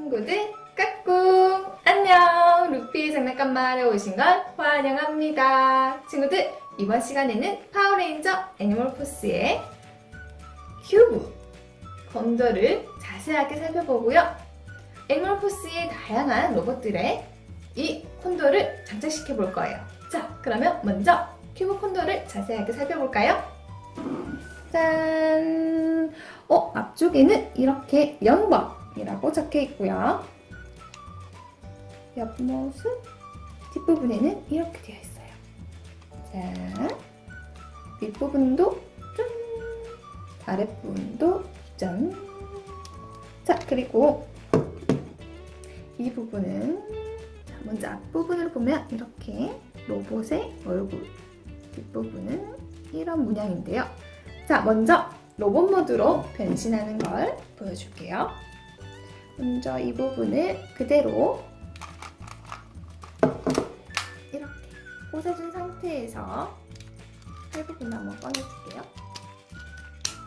친구들 까꿍! 안녕! 루피의 장난감마을에 오신 걸 환영합니다. 친구들, 이번 시간에는 파워레인저 애니멀포스의 큐브 건더를 자세하게 살펴보고요. 애니멀포스의 다양한 로봇들의 이 콘도를 장착시켜 볼 거예요. 자, 그러면 먼저 큐브 콘도를 자세하게 살펴볼까요? 짠! 앞쪽에는 이렇게 0번이라고 적혀 있고요. 옆모습 뒷부분에는 이렇게 되어 있어요. 자, 윗부분도 짠! 아랫부분도 짠! 자, 그리고 이 부분은 먼저 앞부분을 보면 이렇게 로봇의 얼굴, 뒷부분은 이런 문양인데요. 자, 먼저 로봇 모드로 변신하는 걸 보여줄게요. 먼저 이 부분을 그대로 이렇게 꽂아준 상태에서 팔 부분 한번 꺼내줄게요.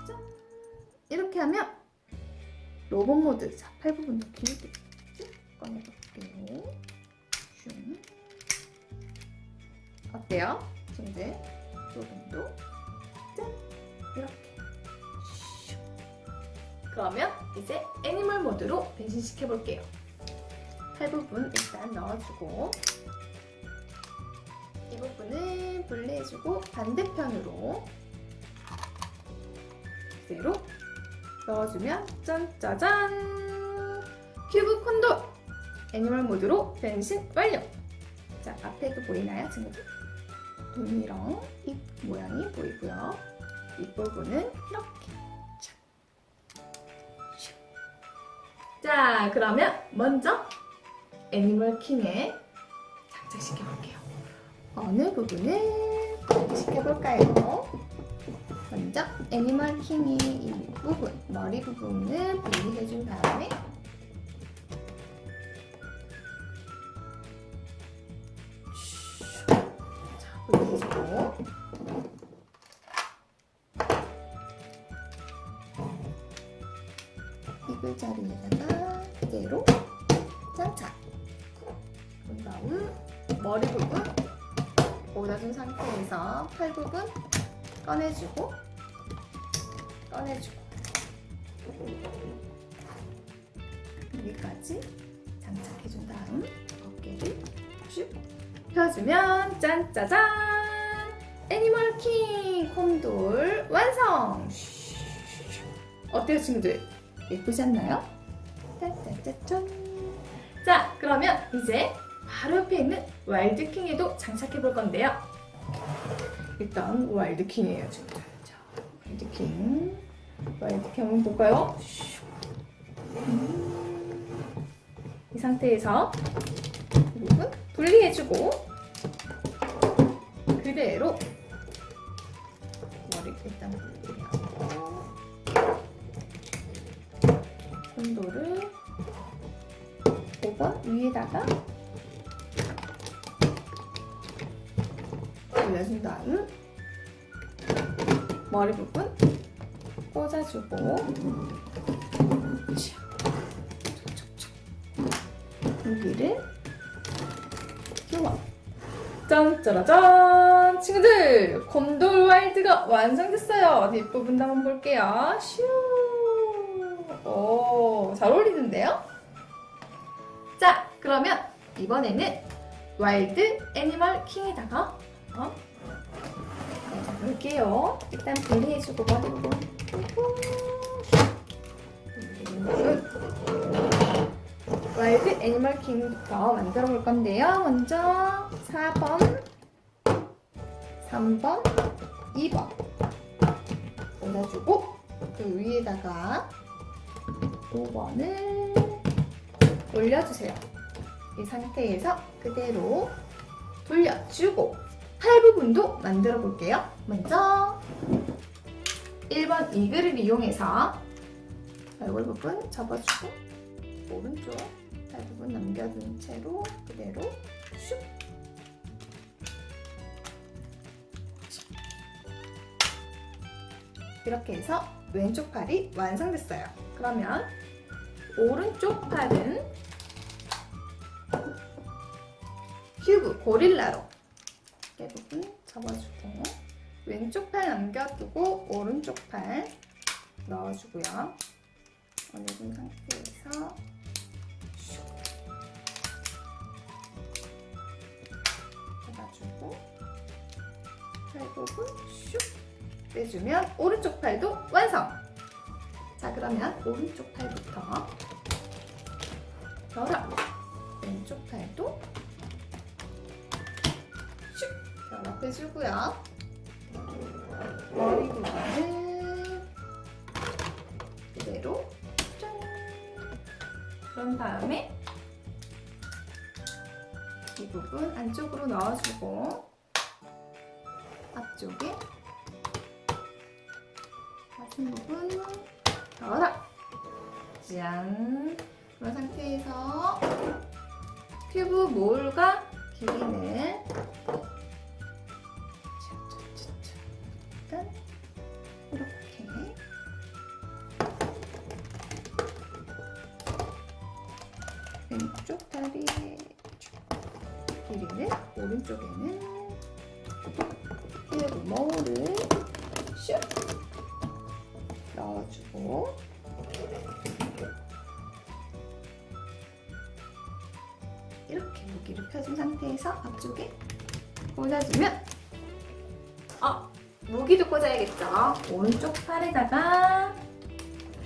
짠! 이렇게 하면 로봇 모드, 자, 팔 부분도 길게 꺼내볼게요. 슝. 어때요? 친구들? 부분도 짠! 이렇게. 그러면 이제 애니멀 모드로 변신시켜 볼게요. 팔 부분 일단 넣어주고 이 부분을 분리해주고 반대편으로 그대로 넣어주면 짠짜잔! 큐브 콘도 애니멀 모드로 변신 완료! 자, 앞에도 보이나요, 친구들? 눈이랑 입 모양이 보이고요. 윗부분은 이렇게. 자, 그러면 먼저 애니멀 킹에 장착시켜 볼게요. 어느 부분을 장착시켜 볼까요? 먼저 애니멀 킹의 이 부분, 머리 부분을 분리해 준 다음에 자, 분리해주고 이글 자리에다가 그대로 장착. 그 다음 머리 부분 꽂아준 상태에서 팔 부분 꺼내주고 여기까지 장착해준 다음 어깨를 쭉 펴주면 짠짜잔! 애니멀 킹 콘돌 완성! 어때요, 친구들? 예쁘지 않나요? 짠짠짠짠! 자, 그러면 이제 바로 옆에 있는 와일드킹에도 장착해 볼 건데요. 일단 와일드킹이에요, 친구들. 자, 와일드킹 한번 볼까요? 이 상태에서 이 부분 분리해주고 그대로 머리 일단 분리해요. 콘도를 5번 위에다가 올려준 다음 머리 부분 꽂아주고 여기를 끼워. 짠짜라짠! 친구들! 콘돌 와일드가 완성됐어요. 뒷부분도 한번 볼게요. 슈! 오, 잘 어울리는데요? 자, 그러면 이번에는 와일드 애니멀 킹에다가 볼게요. 일단 분리해주고 머리 부분 와일드 애니멀 킹부터 만들어 볼 건데요. 먼저 4번, 3번, 2번 올려주고 그 위에다가 5번을 올려주세요. 이 상태에서 그대로 돌려주고 팔 부분도 만들어 볼게요. 먼저 1번 이글을 이용해서 얼굴 부분 접어주고 오른쪽 팔 부분 남겨둔 채로 그대로 슉! 이렇게 해서 왼쪽 팔이 완성됐어요. 그러면 오른쪽 팔은 큐브 고릴라로 어깨 부분 접어주고 왼쪽 팔 남겨두고 오른쪽 팔 넣어주고요. 어느 상태에서 슉 잡아주고 팔 부분 슉 빼주면 오른쪽 팔도 완성! 자, 그러면 오른쪽 팔부터 결합! 왼쪽 팔도 슉! 결합해주고요. 머리 부분을 그대로 짠! 그런 다음에 이 부분 안쪽으로 넣어주고 앞쪽에 가슴 부분 결합! 짠! 그런 상태에서 튜브 몰과 길이는 일단 이렇게 왼쪽 다리의 길이는 오른쪽에는 튜브 몰을 슉 넣어주고 이렇게 무기를 펴준 상태에서 앞쪽에 꽂아주면 무기도 꽂아야겠죠. 오른쪽 팔에다가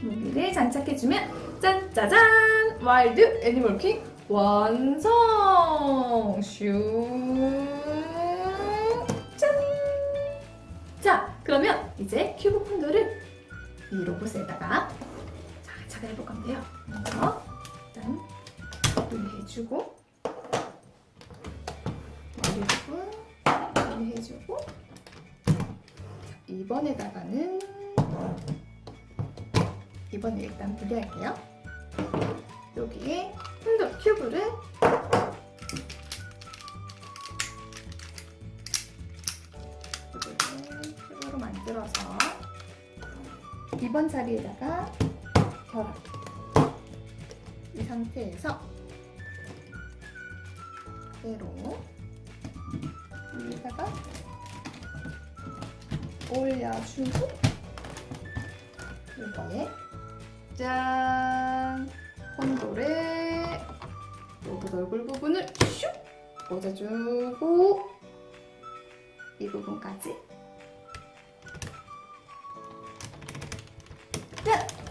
무기를 장착해주면 짠! 짜잔! 와일드 애니멀 킹 완성! 슈! 짠! 자, 그러면 이제 큐브 콘도를 이 로봇에다가 장착을 해볼 건데요. 먼저 일단 분리해주고 머리 부분 분리해주고 이번에 일단 분리할게요. 여기에 콘도 큐브를 큐브로 만들어서 이번 자리에다가 결합. 이 상태에서 그대로 위에다가 올려주고 이거에 짠! 콘도를 로봇 얼굴 부분을 슉! 꽂아주고 이 부분까지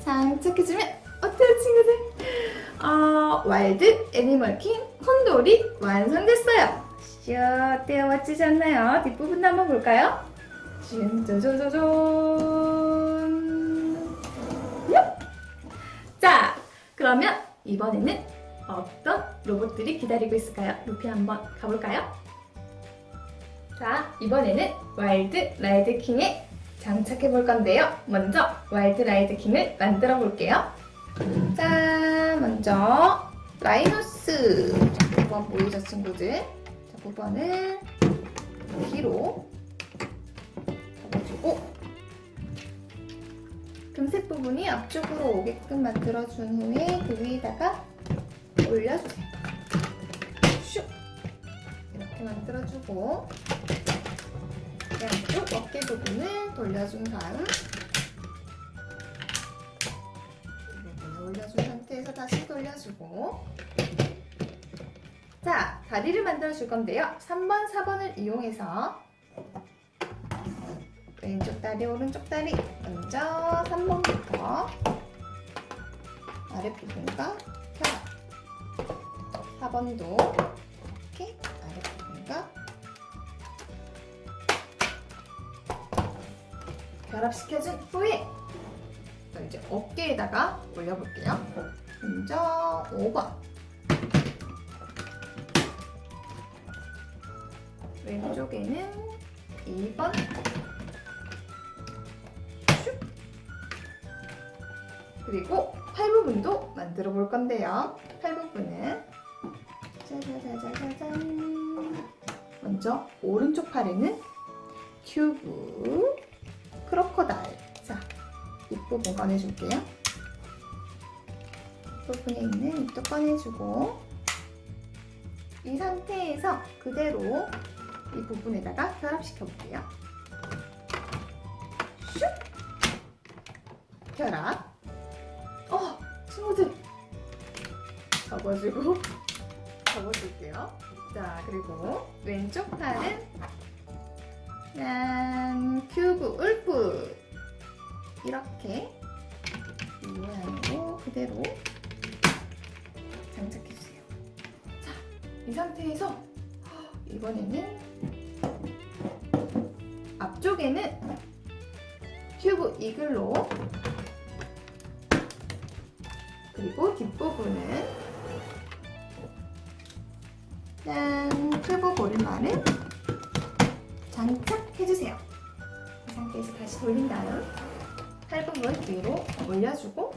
장착해주면 어때요, 친구들? 와일드 애니멀 킹 콘돌이 완성됐어요. 어때요? 멋지지 않나요? 뒷부분도 한번 볼까요? 짜자자잔! 자, 그러면 이번에는 어떤 로봇들이 기다리고 있을까요? 루피 한번 가볼까요? 자, 이번에는 와일드 라이드 킹에 장착해 볼 건데요. 먼저 와일드 라이드 킹을 만들어 볼게요. 자, 먼저 라이노스. 자, 9번 보이죠, 친구들? 자, 9번을 뒤로 잡아주고 금색 부분이 앞쪽으로 오게끔 만들어준 후에 그 위에다가 올려주세요. 슉! 이렇게 만들어주고 양쪽 어깨 부분을 돌려준 다음 이 부분을 올려준 상태에서 다시 돌려주고 자, 다리를 만들어 줄 건데요. 3번, 4번을 이용해서 왼쪽 다리, 오른쪽 다리 먼저 3번부터 아랫부분과 결합 4번도 이렇게 아랫부분과 결합시켜준 후에 이제 어깨에다가 올려볼게요. 먼저 5번 왼쪽에는 2번 슉 그리고 팔 부분도 만들어 볼 건데요. 팔 부분은 짜자자자자잔 먼저 오른쪽 팔에는 큐브 크로커다일 자, 윗부분 꺼내줄게요. 뒷부분에 있는 잎도 꺼내주고 이 상태에서 그대로 이 부분에다가 결합시켜 볼게요. 슉! 결합. 친구들 접어주고 접어줄게요. 자, 그리고 왼쪽 팔은 짠! 큐브 울프 이렇게 이 모양으로 그대로 장착해주세요. 자, 이 상태에서 이번에는 앞쪽에는 큐브 이글로 그리고 뒷부분은 짠! 큐브 고리말을 장착해주세요. 이 상태에서 다시 돌린 다음 팔 부분 위로 올려주고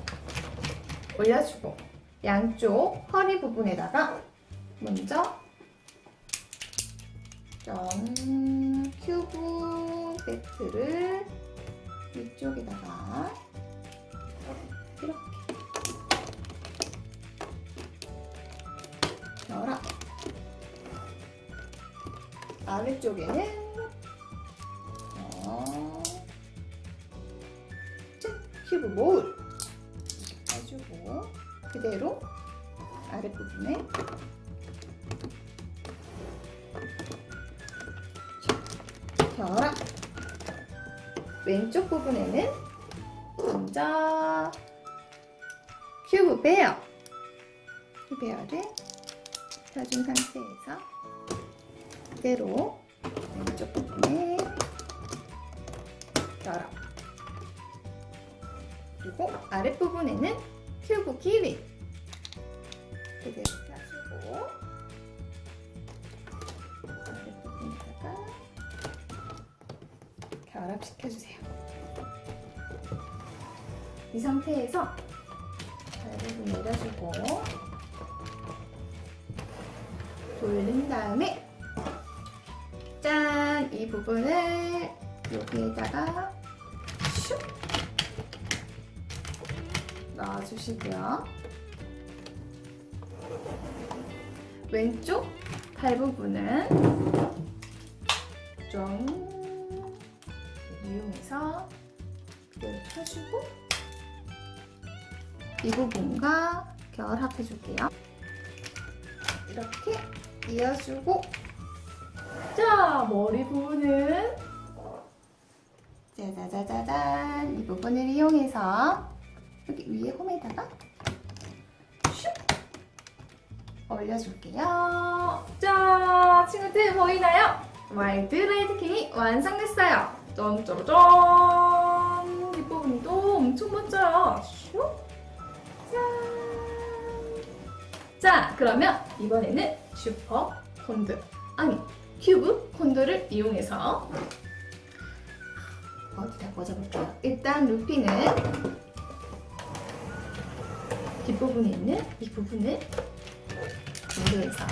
양쪽 허리 부분에다가 먼저 큐브 배트를 위쪽에다가 이렇게 결합. 아래쪽에는 큐브 모울 해주고 그대로 아랫부분에 결합. 왼쪽 부분에는 먼저 큐브 베어를 펴준 상태에서 그대로 왼쪽 부분에 결합. 그리고 아랫부분에는 큐브 길이 그대로 펴주고 아랫부분에다가 결합시켜주세요. 이 상태에서 아랫부분 내려주고 돌린 다음에 짠! 이 부분을 여기에다가 슉 넣어주시고요. 왼쪽 팔 부분은 좀 이용해서 그대로 펴주고 이 부분과 결합해줄게요. 이렇게 이어주고 자, 머리 부분은 짜자자자잔 이 부분을 이용해서 여기 위에 홈에다가 슉 올려줄게요. 자, 친구들 보이나요? 와일드 레드 킹이 완성됐어요. 짠짜라짠! 뒷부분도 엄청 멋져요. 슉! 짠! 자, 그러면 이번에는 슈퍼 콘드, 아니 큐브 콘도를 이용해서 어디다 꽂아볼게요. 일단 루피는 뒷부분에 있는 이 부분을 콘도에서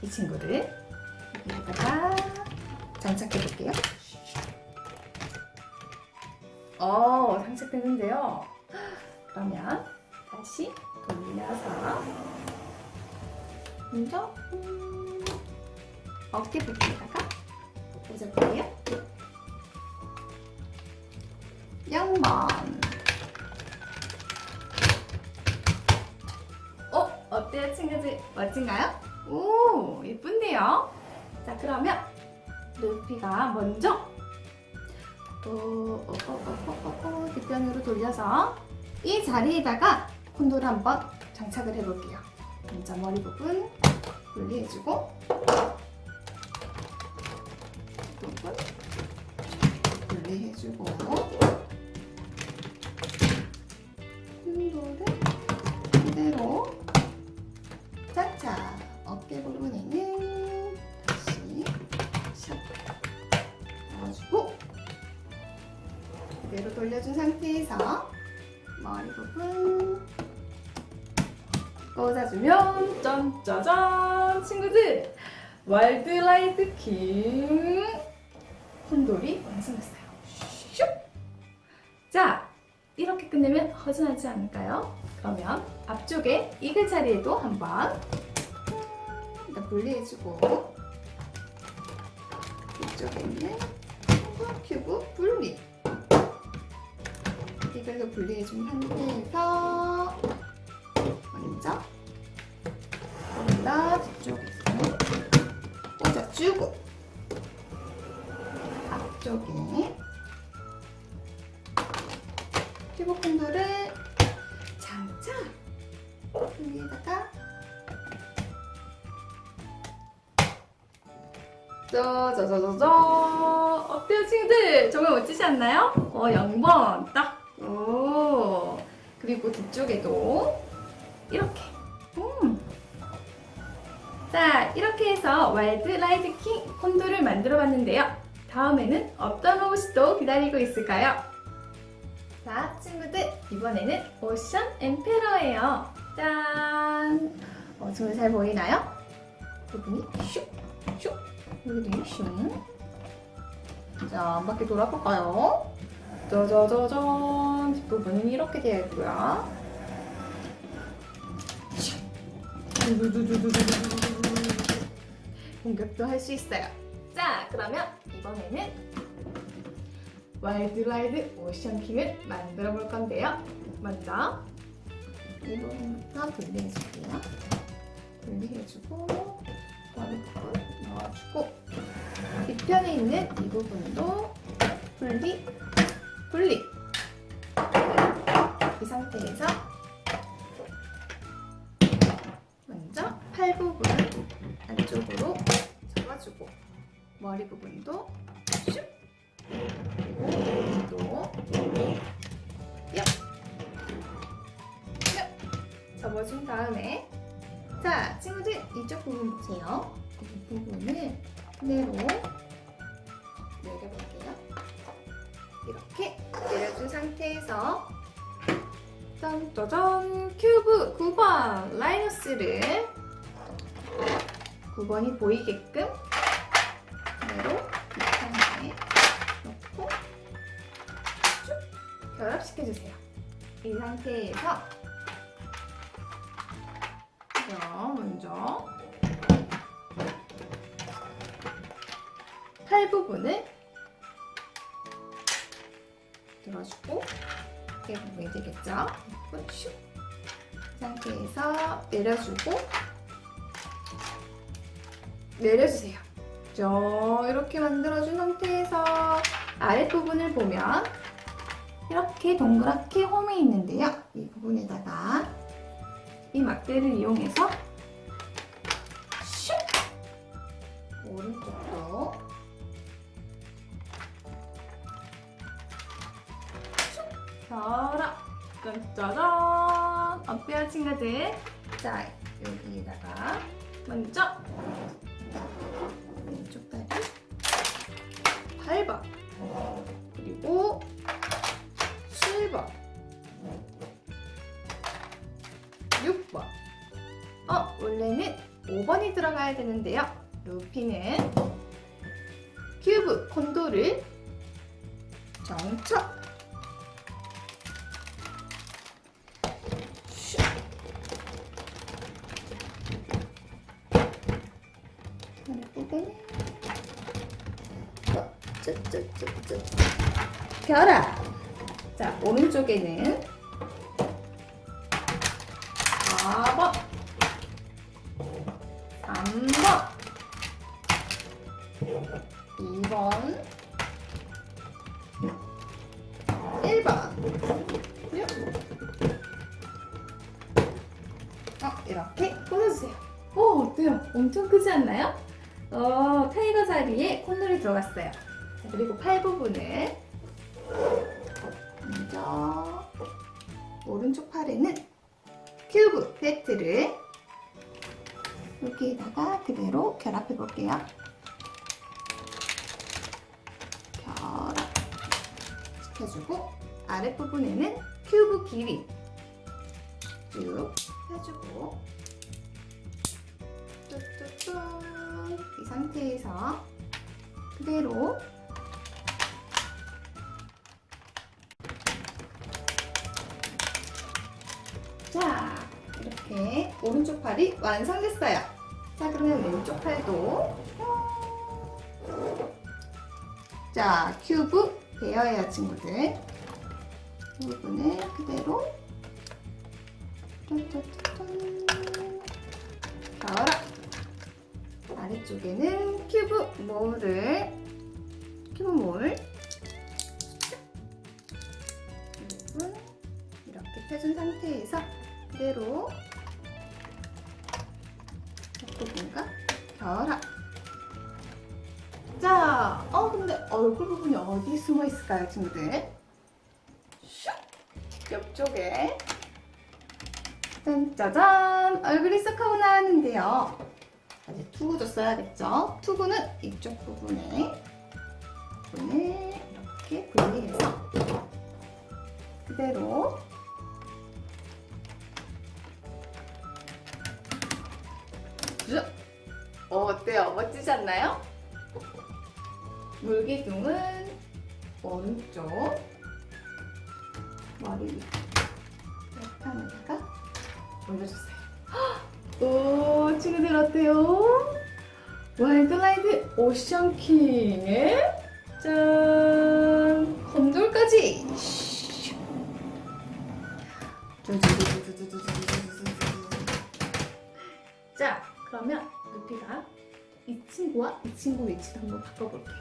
이 친구를 여기다가 장착해 볼게요. 장착됐는데요. 그러면 다시 돌려서 먼저 어깨 부분에다가 꽂아볼게요. 0번. 어때요, 친구들? 멋진가요? 오, 예쁜데요? 자, 그러면 루피가 먼저 뒷편으로 돌려서 이 자리에다가 콘도를 한번 장착을 해볼게요. 먼저 머리 부분 분리해주고 부분 분리해주고 콘도를 그대로 차차 어깨 부분에는 다시 샥 넣어주고 그대로 돌려준 상태에서 머리 부분 꽂아주면 짠짜잔! 친구들! 와일드라이드 킹 콘돌이 완성됐어요. 슉! 자, 이렇게 끝내 내면 허전하지 않을까요? 그러면 앞쪽에 이글 자리에도 한번 일단 분리해주고 이쪽에 있는 큐브 분리 이걸로 분리해준 상태에서 먼저 여기다 뒤쪽에서 꽂아주고 앞쪽에 큐브 콘도를 장착 여기에다가 짜자자자자 어때요 친구들? 정말 멋지지 않나요? 0번 딱! 오 그리고 뒤쪽에도 이렇게 자 이렇게 해서 와일드 라이드 킹 콘도를 만들어 봤는데요. 다음에는 어떤 로봇이 또 기다리고 있을까요? 자 친구들 이번에는 오션 엠페러예요. 짠! 정말 잘 보이나요? 부분이 슉! 슉! 여기도 슉! 자, 한 바퀴 돌아볼까요? 짜자자잔! 뒷부분은 이렇게 되어 있고요. 공격도 할 수 있어요. 자, 그러면 이번에는 와일드 라이드 오션킹을 만들어 볼 건데요. 먼저 이 부분부터 분리해줄게요. 분리해주고 머리 부분 넣어주고 뒤편에 있는 이 부분도 분리 이 상태에서 먼저 팔 부분을 안쪽으로 잡아주고 머리 부분도 슉 그리고 여기도 얍 접어준 다음에 자 친구들 이쪽 부분 보세요. 이 부분을 그대로 내려볼게요. 이렇게 내려준 상태에서 짠짜잔 큐브 9번 라이너스를 9번이 보이게끔 그대로 밑판에 넣고 쭉 결합시켜주세요. 이 상태에서 먼저 팔 부분을 들어주고 이 부분이 되겠죠? 슉! 이 상태에서 내려주고 내려주세요. 이렇게 만들어준 상태에서 아랫부분을 보면 이렇게 동그랗게 홈이 있는데요. 이 부분에다가 이 막대를 이용해서 슉! 오른쪽도 슉! 결합! 짜잔! 어때요 친구들? 자 여기에다가 먼저 왼쪽 다리 8번 그리고 7번 6번 원래는 5번이 들어가야 되는데요. 루피는 큐브 콘도를 정착 아랫부분에 결합. 자 오른쪽에는 4번 3번 2번 1번 이렇게 꽂아주세요. 어때요? 엄청 크지 않나요? 타이거 자리에 콧물이 들어갔어요. 자, 그리고 팔 부분을 먼저 오른쪽 팔에는 큐브 배트를 여기에다가 그대로 결합해 볼게요. 결합 시켜주고 아랫부분에는 큐브 길이 쭉 해주고 뚝뚝뚝 이 상태에서 그대로 자, 이렇게 오른쪽 팔이 완성됐어요. 자, 그러면 왼쪽 팔도 자, 큐브 베어예요, 친구들. 큐브는 그대로 짠짠짠 펴라. 아래쪽에는 큐브 몰 이렇게 펴준 상태에서 그대로 옆부분과 펴라. 자, 근데 얼굴 부분이 어디 숨어 있을까요, 친구들? 슉! 옆쪽에 짠짜잔! 얼굴이 쏙 하고 나왔는데요. 이제 투구도 써야겠죠? 투구는 이쪽 부분에 이렇게 분리해서 그대로 어때요? 멋지지 않나요? 물기둥은 오른쪽 머리 이렇게 하면다가 올려주세요. 오, 친구들 어때요? 와일드라이드 오션킹의 짠! 곰돌까지! 자, 그러면 루피가 이 친구와 이 친구 위치도 한번 바꿔볼게요.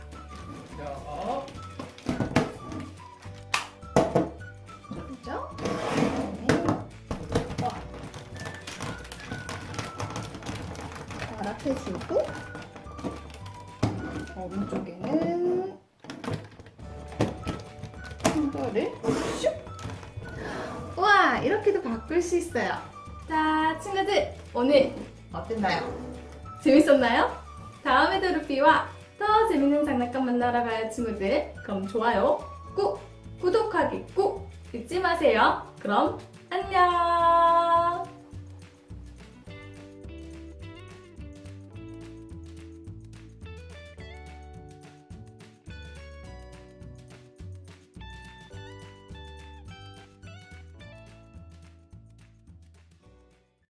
그렇죠? 바랍해주고 오른쪽에는 이거를 슉! 우와, 이렇게도 바꿀 수 있어요. 자, 친구들 오늘 어땠나요? 재밌었나요? 다음에도 루피와 더 재밌는 장난감 만나러 가요, 친구들. 그럼 좋아요 꾹, 구독하기 꾹 잊지 마세요. 그럼 안녕.